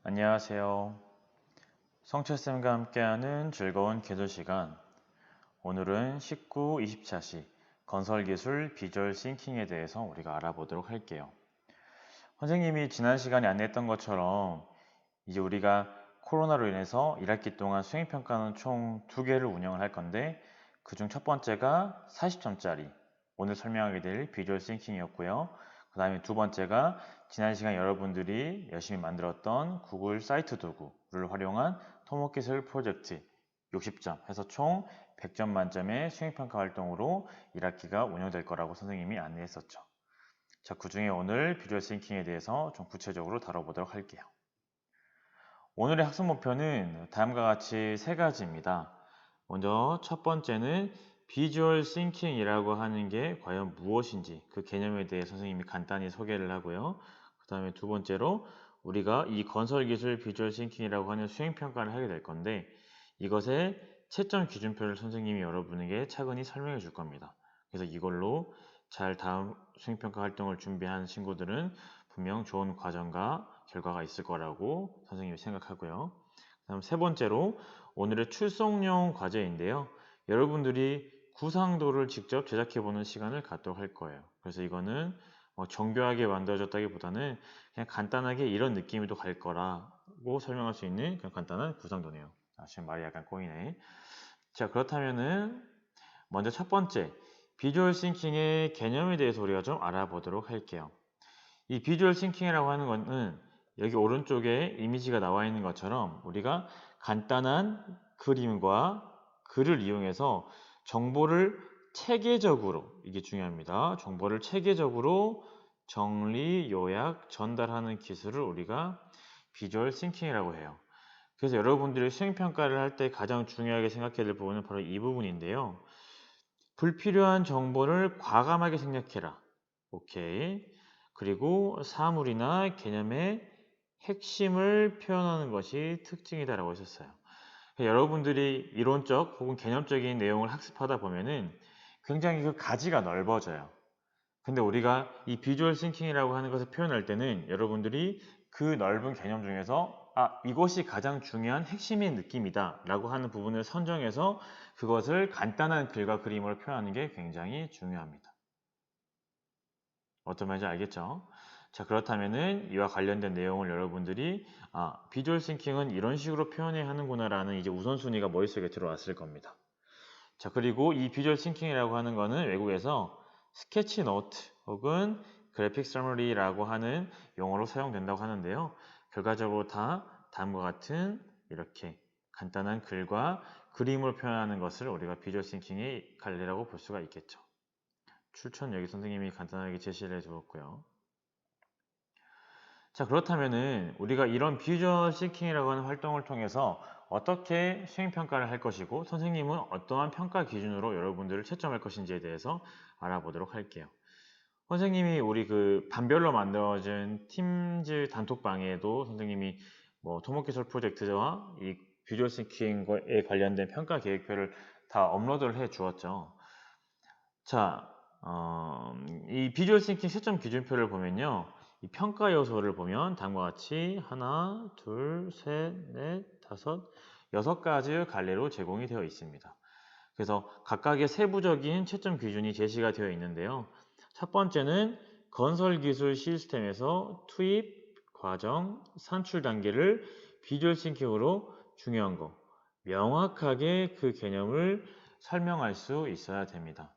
안녕하세요. 성철쌤과 함께하는 즐거운 계절 시간. 오늘은 19, 20차시 건설기술 비주얼 싱킹에 대해서 우리가 알아보도록 할게요. 선생님이 지난 시간에 안내했던 것처럼 이제 우리가 코로나로 인해서 1학기 동안 수행평가는 총 2개를 운영을 할 건데 그중 첫 번째가 40점짜리 오늘 설명하게 될 비주얼 싱킹이었고요. 그 다음에 두 번째가 지난 시간 여러분들이 열심히 만들었던 구글 사이트 도구를 활용한 토목기술 프로젝트 60점 해서 총 100점 만점의 수행평가 활동으로 1학기가 운영될 거라고 선생님이 안내했었죠. 자, 그 중에 오늘 비주얼 싱킹에 대해서 좀 구체적으로 다뤄보도록 할게요. 오늘의 학습 목표는 다음과 같이 세 가지입니다. 먼저 첫 번째는 비주얼 싱킹이라고 하는 게 과연 무엇인지 그 개념에 대해 선생님이 간단히 소개를 하고요. 그 다음에 두 번째로 우리가 이 건설기술 비주얼 싱킹이라고 하는 수행평가를 하게 될 건데 이것의 채점 기준표를 선생님이 여러분에게 차근히 설명해 줄 겁니다. 그래서 이걸로 잘 다음 수행평가 활동을 준비하는 친구들은 분명 좋은 과정과 결과가 있을 거라고 선생님이 생각하고요. 다음 세 번째로 오늘의 출석용 과제인데요. 여러분들이 구상도를 직접 제작해보는 시간을 갖도록 할 거예요. 그래서 이거는 정교하게 만들어졌다기보다는 그냥 간단하게 이런 느낌으로 갈 거라고 설명할 수 있는 그런 간단한 구상도네요. 지금 말이 약간 꼬이네. 자, 그렇다면은 먼저 첫 번째 비주얼 싱킹의 개념에 대해서 우리가 좀 알아보도록 할게요. 이 비주얼 싱킹이라고 하는 것은 여기 오른쪽에 이미지가 나와 있는 것처럼 우리가 간단한 그림과 글을 이용해서 정보를 체계적으로, 이게 중요합니다. 정보를 체계적으로 정리, 요약, 전달하는 기술을 우리가 비주얼 싱킹이라고 해요. 그래서 여러분들이 수행평가를 할 때 가장 중요하게 생각해야 될 부분은 바로 이 부분인데요. 불필요한 정보를 과감하게 생략해라. 오케이. 그리고 사물이나 개념의 핵심을 표현하는 것이 특징이다라고 하셨어요. 여러분들이 이론적 혹은 개념적인 내용을 학습하다 보면은 굉장히 그 가지가 넓어져요. 근데 우리가 이 비주얼 싱킹이라고 하는 것을 표현할 때는 여러분들이 그 넓은 개념 중에서 이것이 가장 중요한 핵심의 느낌이다 라고 하는 부분을 선정해서 그것을 간단한 글과 그림으로 표현하는 게 굉장히 중요합니다. 어떤 말인지 알겠죠? 자, 그렇다면은 이와 관련된 내용을 여러분들이 비주얼 싱킹은 이런 식으로 표현해야 하는구나 라는 이제 우선순위가 머릿속에 들어왔을 겁니다. 자, 그리고 이 비주얼 싱킹이라고 하는 거는 외국에서 스케치 노트 혹은 그래픽 서머리라고 하는 용어로 사용된다고 하는데요. 결과적으로 다 다음과 같은 이렇게 간단한 글과 그림을 표현하는 것을 우리가 비주얼 싱킹의 관례라고 볼 수가 있겠죠. 출처는 여기 선생님이 간단하게 제시를 해주었고요. 자, 그렇다면은 우리가 이런 비주얼 싱킹이라고 하는 활동을 통해서 어떻게 수행평가를 할 것이고 선생님은 어떠한 평가 기준으로 여러분들을 채점할 것인지에 대해서 알아보도록 할게요. 선생님이 우리 그 반별로 만들어진 팀즈 단톡방에도 선생님이 토목기술 프로젝트와 이 비주얼 싱킹에 관련된 평가 계획표를 다 업로드를 해 주었죠. 자, 이 비주얼 싱킹 채점 기준표를 보면요. 이 평가 요소를 보면 다음과 같이 하나, 둘, 셋, 넷, 다섯, 6가지의 갈래로 제공이 되어 있습니다. 그래서 각각의 세부적인 채점 기준이 제시가 되어 있는데요. 첫 번째는 건설기술 시스템에서 투입, 과정, 산출 단계를 비주얼 싱킹으로 중요한 거, 명확하게 그 개념을 설명할 수 있어야 됩니다.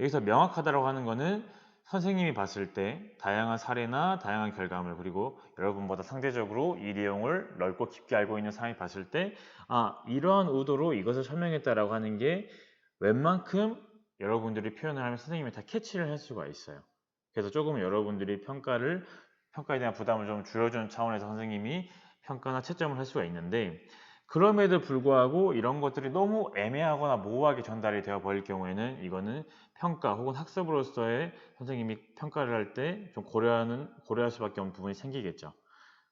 여기서 명확하다고 하는 거는 선생님이 봤을 때 다양한 사례나 다양한 결과물 그리고 여러분보다 상대적으로 이 내용을 넓고 깊게 알고 있는 사람이 봤을 때 이러한 의도로 이것을 설명했다라고 하는 게 웬만큼 여러분들이 표현을 하면 선생님이 다 캐치를 할 수가 있어요. 그래서 조금 여러분들이 평가에 대한 부담을 좀 줄여주는 차원에서 선생님이 평가나 채점을 할 수가 있는데 그럼에도 불구하고 이런 것들이 너무 애매하거나 모호하게 전달이 되어 버릴 경우에는 이거는 평가 혹은 학습으로서의 선생님이 평가를 할 때 좀 고려할 수밖에 없는 부분이 생기겠죠.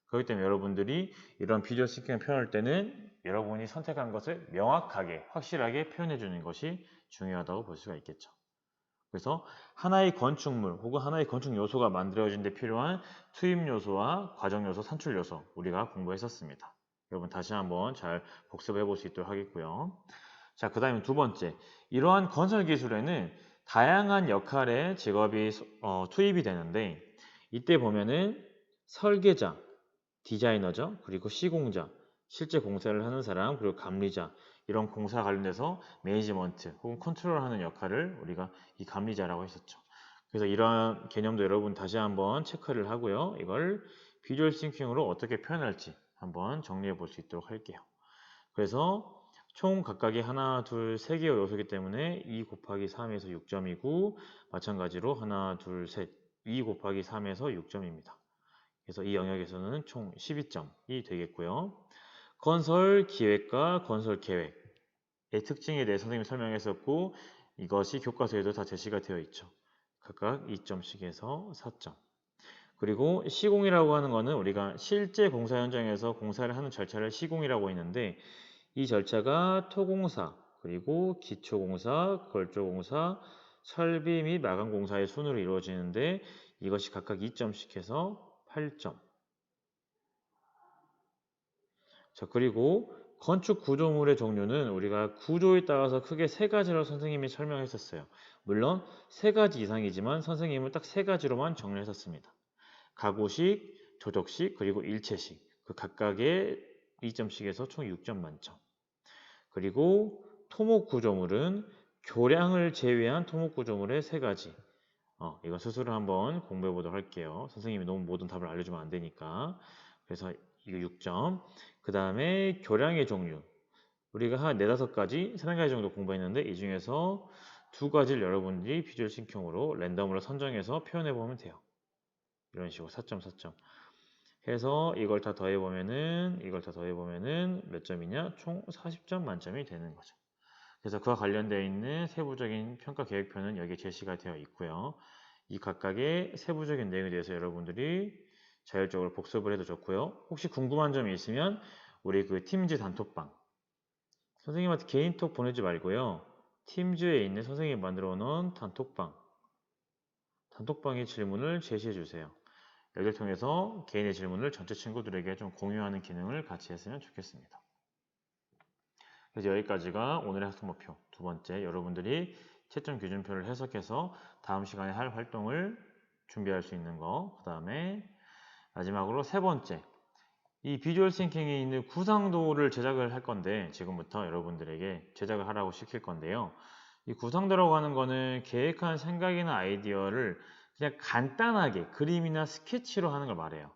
그렇기 때문에 여러분들이 이런 비주얼 싱킹을 표현할 때는 여러분이 선택한 것을 명확하게 확실하게 표현해 주는 것이 중요하다고 볼 수가 있겠죠. 그래서 하나의 건축물 혹은 하나의 건축 요소가 만들어진 데 필요한 투입 요소와 과정 요소, 산출 요소 우리가 공부했었습니다. 여러분 다시 한번 잘 복습해 볼 수 있도록 하겠고요. 자, 그 다음에 두 번째, 이러한 건설 기술에는 다양한 역할의 직업이 투입이 되는데 이때 보면은 설계자, 디자이너죠. 그리고 시공자, 실제 공사를 하는 사람, 그리고 감리자 이런 공사 관련돼서 매니지먼트 혹은 컨트롤하는 역할을 우리가 이 감리자라고 했었죠. 그래서 이러한 개념도 여러분 다시 한번 체크를 하고요. 이걸 비주얼 싱킹으로 어떻게 표현할지 한번 정리해 볼 수 있도록 할게요. 그래서 총 각각이 하나, 둘, 세 개의 요소이기 때문에 2 곱하기 3에서 6점이고 마찬가지로 하나, 둘, 셋, 2 곱하기 3에서 6점입니다. 그래서 이 영역에서는 총 12점이 되겠고요. 건설 기획과 건설 계획의 특징에 대해 선생님이 설명했었고 이것이 교과서에도 다 제시가 되어 있죠. 각각 2점씩 해서 4점. 그리고 시공이라고 하는 것은 우리가 실제 공사 현장에서 공사를 하는 절차를 시공이라고 했는데 이 절차가 토공사, 그리고 기초공사, 걸조공사, 설비 및 마감공사의 순으로 이루어지는데 이것이 각각 2점씩 해서 8점. 자, 그리고 건축 구조물의 종류는 우리가 구조에 따라서 크게 세 가지로 선생님이 설명했었어요. 물론 세 가지 이상이지만 선생님은 딱 세 가지로만 정리했었습니다. 가구식, 조적식, 그리고 일체식. 그 각각의 2점씩에서 총 6점 만점. 그리고 토목 구조물은 교량을 제외한 토목 구조물의 세 가지. 이거 스스로 한번 공부해 보도록 할게요. 선생님이 너무 모든 답을 알려주면 안 되니까. 그래서 이거 6점. 그 다음에 교량의 종류. 우리가 한 4, 5가지, 3가지 정도 공부했는데 이 중에서 2가지를 여러분들이 비주얼 싱킹으로 랜덤으로 선정해서 표현해 보면 돼요. 이런 식으로 4점, 4점. 해서 이걸 다 더해보면은 몇 점이냐? 총 40점 만점이 되는 거죠. 그래서 그와 관련되어 있는 세부적인 평가 계획표는 여기 제시가 되어 있고요. 이 각각의 세부적인 내용에 대해서 여러분들이 자율적으로 복습을 해도 좋고요. 혹시 궁금한 점이 있으면 우리 그 팀즈 단톡방 선생님한테 개인톡 보내지 말고요. 팀즈에 있는 선생님이 만들어 놓은 단톡방의 질문을 제시해 주세요. 여기를 통해서 개인의 질문을 전체 친구들에게 좀 공유하는 기능을 같이 했으면 좋겠습니다. 그래서 여기까지가 오늘의 학습 목표 두 번째, 여러분들이 채점 기준표를 해석해서 다음 시간에 할 활동을 준비할 수 있는 거. 그 다음에 마지막으로 세 번째, 이 비주얼 싱킹에 있는 구상도를 제작을 할 건데 지금부터 여러분들에게 제작을 하라고 시킬 건데요. 이 구상도라고 하는 거는 계획한 생각이나 아이디어를 그냥 간단하게 그림이나 스케치로 하는 걸 말해요.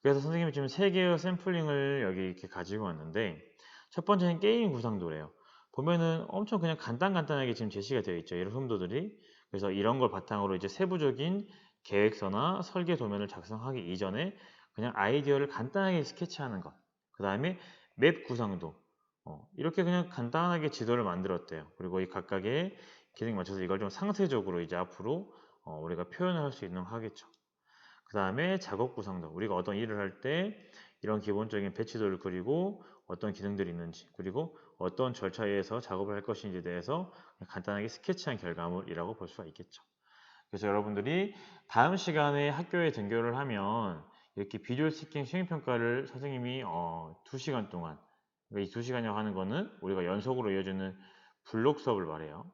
그래서 선생님이 지금 3개의 샘플링을 여기 이렇게 가지고 왔는데 첫 번째는 게임 구상도래요. 보면은 엄청 그냥 간단하게 지금 제시가 되어 있죠. 이런 흠도들이. 그래서 이런 걸 바탕으로 이제 세부적인 계획서나 설계 도면을 작성하기 이전에 그냥 아이디어를 간단하게 스케치하는 것. 그 다음에 맵 구상도. 이렇게 그냥 간단하게 지도를 만들었대요. 그리고 이 각각의 기능에 맞춰서 이걸 좀 상세적으로 이제 앞으로 우리가 표현을 할 수 있는 하겠죠. 그 다음에 작업 구상도. 우리가 어떤 일을 할 때 이런 기본적인 배치도를 그리고 어떤 기능들이 있는지 그리고 어떤 절차에 의해서 작업을 할 것인지에 대해서 간단하게 스케치한 결과물이라고 볼 수가 있겠죠. 그래서 여러분들이 다음 시간에 학교에 등교를 하면 이렇게 비주얼 스킹 수행평가를 선생님이 2시간 동안 그러니까 이 2시간이라고 하는 거는 우리가 연속으로 이어지는 블록 수업을 말해요.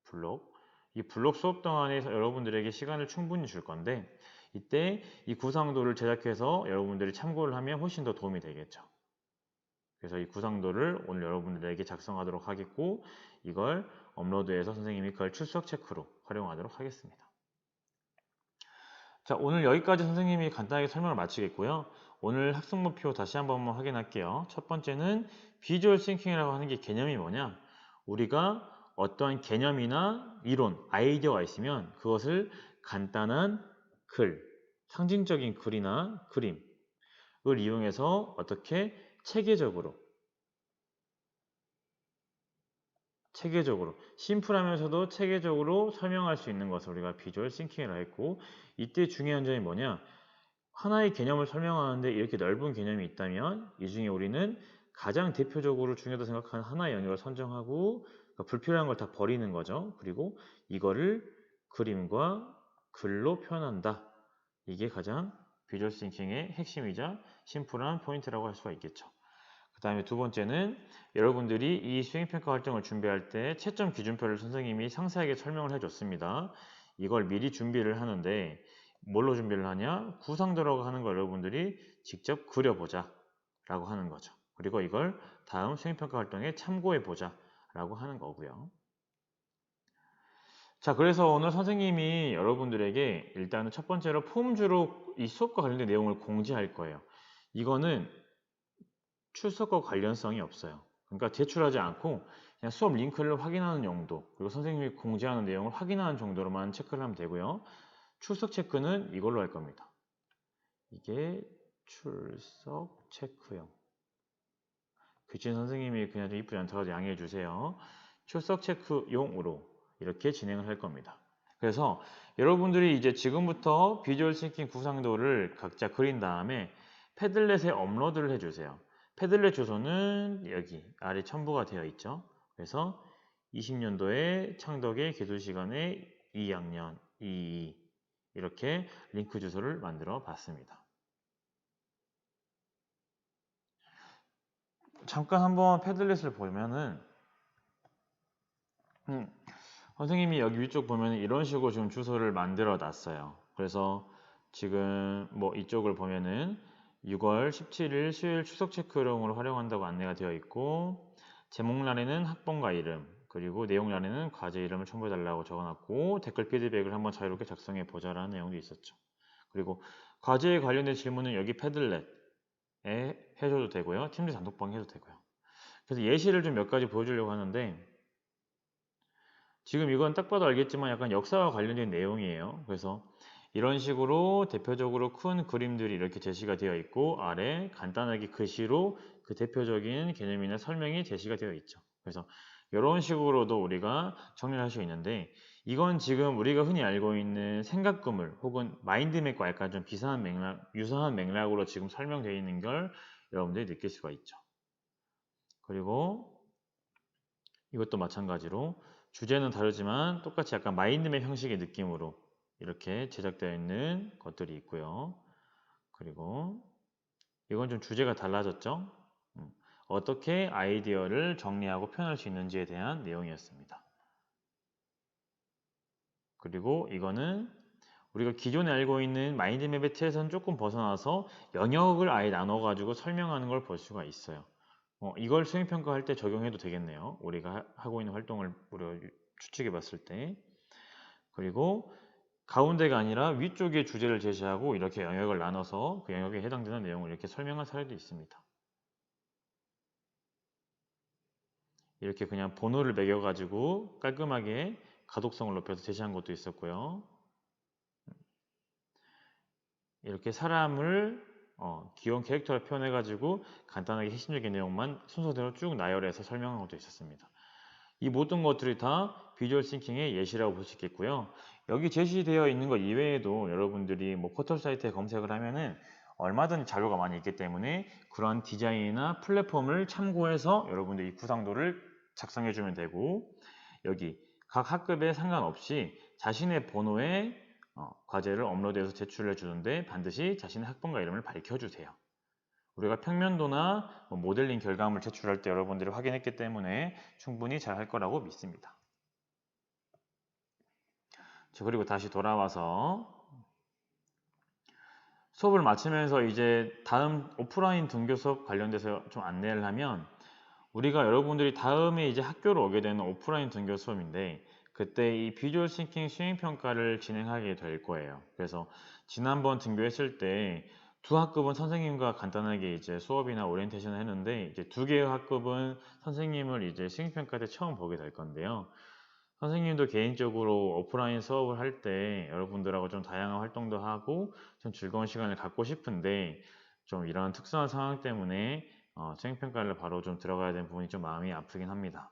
블록. 이 블록 수업 동안에 여러분들에게 시간을 충분히 줄 건데 이때 이 구상도를 제작해서 여러분들이 참고를 하면 훨씬 더 도움이 되겠죠. 그래서 이 구상도를 오늘 여러분들에게 작성하도록 하겠고 이걸 업로드해서 선생님이 그걸 출석 체크로 활용하도록 하겠습니다. 자, 오늘 여기까지 선생님이 간단하게 설명을 마치겠고요. 오늘 학습 목표 다시 한번 확인할게요. 첫 번째는 비주얼 싱킹이라고 하는 게 개념이 뭐냐? 우리가 어떠한 개념이나 이론, 아이디어가 있으면 그것을 간단한 글, 상징적인 글이나 그림을 이용해서 어떻게 체계적으로 심플하면서도 체계적으로 설명할 수 있는 것을 우리가 비주얼 싱킹이라고 했고 이때 중요한 점이 뭐냐? 하나의 개념을 설명하는데 이렇게 넓은 개념이 있다면 이 중에 우리는 가장 대표적으로 중요하다고 생각하는 하나의 영역을 선정하고 그러니까 불필요한 걸 다 버리는 거죠. 그리고 이거를 그림과 글로 표현한다. 이게 가장 비주얼 싱킹의 핵심이자 심플한 포인트라고 할 수가 있겠죠. 그 다음에 두 번째는 여러분들이 이 수행평가 활동을 준비할 때 채점 기준표를 선생님이 상세하게 설명을 해줬습니다. 이걸 미리 준비를 하는데 뭘로 준비를 하냐? 구상도라고 하는 걸 여러분들이 직접 그려보자 라고 하는 거죠. 그리고 이걸 다음 수행평가 활동에 참고해보자 라고 하는 거고요. 자, 그래서 오늘 선생님이 여러분들에게 일단은 첫 번째로 폼주로 이 수업과 관련된 내용을 공지할 거예요. 이거는 출석과 관련성이 없어요. 그러니까 제출하지 않고 그냥 수업 링크를 확인하는 용도, 그리고 선생님이 공지하는 내용을 확인하는 정도로만 체크를 하면 되고요. 출석 체크는 이걸로 할 겁니다. 이게 출석 체크용. 규진 선생님이 그냥 좀 이쁘지 않더라도 양해해 주세요. 출석 체크용으로 이렇게 진행을 할 겁니다. 그래서 여러분들이 이제 지금부터 비주얼 싱킹 구상도를 각자 그린 다음에 패들렛에 업로드를 해주세요. 패들렛 주소는 여기 아래 첨부가 되어 있죠. 그래서 20년도에 창덕의 기술 시간에 2학년 22 이렇게 링크 주소를 만들어 봤습니다. 잠깐 한번 패들렛을 보면은 선생님이 여기 위쪽 보면 이런 식으로 지금 주소를 만들어 놨어요. 그래서 지금 뭐 이쪽을 보면은 6월 17일 수요일 추석 체크용으로 활용한다고 안내가 되어 있고, 제목란에는 학번과 이름, 그리고 내용란에는 과제 이름을 첨부해달라고 적어놨고, 댓글 피드백을 한번 자유롭게 작성해 보자라는 내용도 있었죠. 그리고 과제에 관련된 질문은 여기 패들렛에 해줘도 되고요. 팀들 단톡방 해도 되고요. 그래서 예시를 좀 몇 가지 보여주려고 하는데, 지금 이건 딱 봐도 알겠지만 약간 역사와 관련된 내용이에요. 그래서 이런 식으로 대표적으로 큰 그림들이 이렇게 제시가 되어 있고, 아래 간단하게 글씨로 그 대표적인 개념이나 설명이 제시가 되어 있죠. 그래서 이런 식으로도 우리가 정리를 할 수 있는데, 이건 지금 우리가 흔히 알고 있는 생각구물 혹은 마인드맵과 약간 좀 비슷한 맥락, 유사한 맥락으로 지금 설명되어 있는 걸 여러분들이 느낄 수가 있죠. 그리고 이것도 마찬가지로 주제는 다르지만 똑같이 약간 마인드맵 형식의 느낌으로 이렇게 제작되어 있는 것들이 있고요. 그리고 이건 좀 주제가 달라졌죠. 어떻게 아이디어를 정리하고 표현할 수 있는지에 대한 내용이었습니다. 그리고 이거는 우리가 기존에 알고 있는 마인드맵의 틀에서는 조금 벗어나서 영역을 아예 나눠가지고 설명하는 걸 볼 수가 있어요. 이걸 수행평가할 때 적용해도 되겠네요. 우리가 하고 있는 활동을 우리가 추측해 봤을 때. 그리고 가운데가 아니라 위쪽에 주제를 제시하고 이렇게 영역을 나눠서 그 영역에 해당되는 내용을 이렇게 설명한 사례도 있습니다. 이렇게 그냥 번호를 매겨가지고 깔끔하게 가독성을 높여서 제시한 것도 있었고요. 이렇게 사람을 귀여운 캐릭터를 표현해가지고 간단하게 핵심적인 내용만 순서대로 쭉 나열해서 설명한 것도 있었습니다. 이 모든 것들이 다 비주얼 싱킹의 예시라고 볼 수 있겠고요. 여기 제시되어 있는 것 이외에도 여러분들이 뭐 포털 사이트에 검색을 하면은 얼마든지 자료가 많이 있기 때문에 그런 디자인이나 플랫폼을 참고해서 여러분들이 구상도를 작성해 주면 되고, 여기 각 학급에 상관없이 자신의 번호에 과제를 업로드해서 제출해 주는데 반드시 자신의 학번과 이름을 밝혀주세요. 우리가 평면도나 모델링 결과물 제출할 때 여러분들이 확인했기 때문에 충분히 잘 할 거라고 믿습니다. 자, 그리고 다시 돌아와서 수업을 마치면서 이제 다음 오프라인 등교 수업 관련돼서 좀 안내를 하면, 우리가 여러분들이 다음에 이제 학교로 오게 되는 오프라인 등교 수업인데 그때 이 비주얼 싱킹 수행평가를 진행하게 될 거예요. 그래서 지난번 등교했을 때 두 학급은 선생님과 간단하게 이제 수업이나 오리엔테이션을 했는데, 이제 두 개의 학급은 선생님을 이제 수행평가 때 처음 보게 될 건데요. 선생님도 개인적으로 오프라인 수업을 할 때 여러분들하고 좀 다양한 활동도 하고 좀 즐거운 시간을 갖고 싶은데, 좀 이런 특수한 상황 때문에 수행평가를 바로 좀 들어가야 되는 부분이 좀 마음이 아프긴 합니다.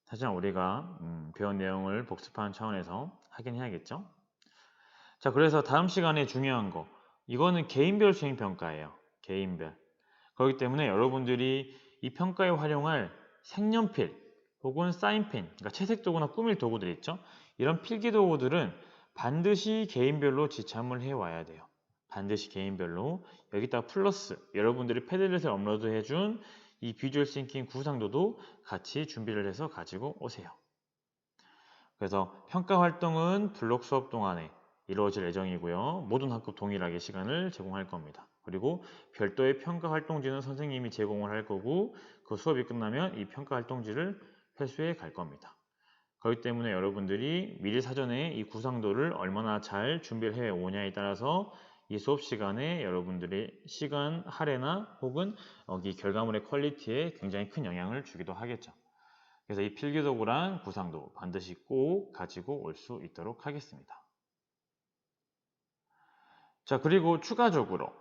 하지만 우리가 배운 내용을 복습하는 차원에서 하긴 해야겠죠. 자, 그래서 다음 시간에 중요한 거, 이거는 개인별 수행평가예요. 개인별. 그렇기 때문에 여러분들이 이 평가에 활용할 색연필 혹은 사인펜, 그러니까 채색 도구나 꾸밀 도구들 있죠. 이런 필기 도구들은 반드시 개인별로 지참을 해와야 돼요. 반드시 개인별로. 여기다 플러스 여러분들이 패들렛에 업로드해준 이 비주얼 싱킹 구상도도 같이 준비를 해서 가지고 오세요. 그래서 평가 활동은 블록 수업 동안에 이루어질 예정이고요. 모든 학급 동일하게 시간을 제공할 겁니다. 그리고 별도의 평가 활동지는 선생님이 제공을 할 거고 그 수업이 끝나면 이 평가 활동지를 회수해 갈 겁니다. 그렇기 때문에 여러분들이 미리 사전에 이 구상도를 얼마나 잘 준비를 해 오냐에 따라서 이 수업 시간에 여러분들의 시간 할애나 혹은 이 결과물의 퀄리티에 굉장히 큰 영향을 주기도 하겠죠. 그래서 이 필기도구랑 구상도 반드시 꼭 가지고 올 수 있도록 하겠습니다. 자, 그리고 추가적으로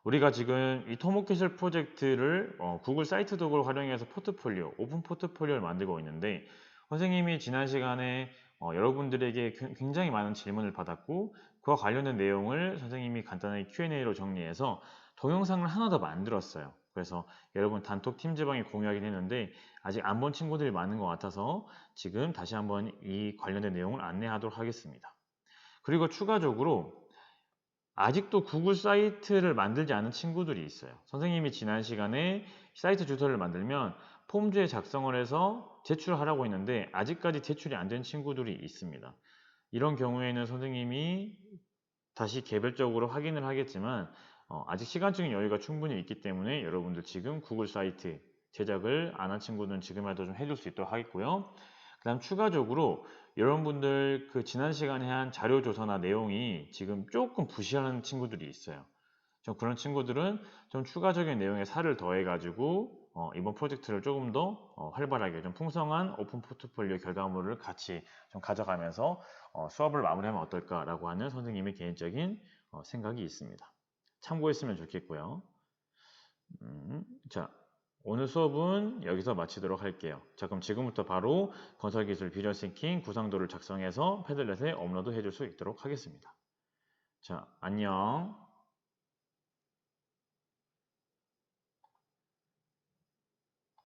우리가 지금 이 토목기술 프로젝트를 구글 사이트 도구를 활용해서 포트폴리오, 오픈 포트폴리오를 만들고 있는데 선생님이 지난 시간에 여러분들에게 굉장히 많은 질문을 받았고 그와 관련된 내용을 선생님이 간단하게 Q&A로 정리해서 동영상을 하나 더 만들었어요. 그래서 여러분 단톡 팀지방에 공유하긴 했는데 아직 안 본 친구들이 많은 것 같아서 지금 다시 한번 이 관련된 내용을 안내하도록 하겠습니다. 그리고 추가적으로 아직도 구글 사이트를 만들지 않은 친구들이 있어요. 선생님이 지난 시간에 사이트 주소를 만들면 폼주에 작성을 해서 제출하라고 했는데 아직까지 제출이 안 된 친구들이 있습니다. 이런 경우에는 선생님이 다시 개별적으로 확인을 하겠지만 아직 시간적인 여유가 충분히 있기 때문에 여러분들 지금 구글 사이트 제작을 안 한 친구들은 지금이라도 좀 해줄 수 있도록 하겠고요. 그 다음 추가적으로 여러분들 그 지난 시간에 한 자료 조사나 내용이 지금 조금 부실한 친구들이 있어요. 좀 그런 친구들은 좀 추가적인 내용에 살을 더해가지고 이번 프로젝트를 조금 더 활발하게 좀 풍성한 오픈 포트폴리오 결과물을 같이 좀 가져가면서 수업을 마무리하면 어떨까라고 하는 선생님의 개인적인 생각이 있습니다. 참고했으면 좋겠고요. 자, 오늘 수업은 여기서 마치도록 할게요. 자, 그럼 지금부터 바로 건설기술 비전 싱킹 구상도를 작성해서 패들렛에 업로드 해줄 수 있도록 하겠습니다. 자, 안녕.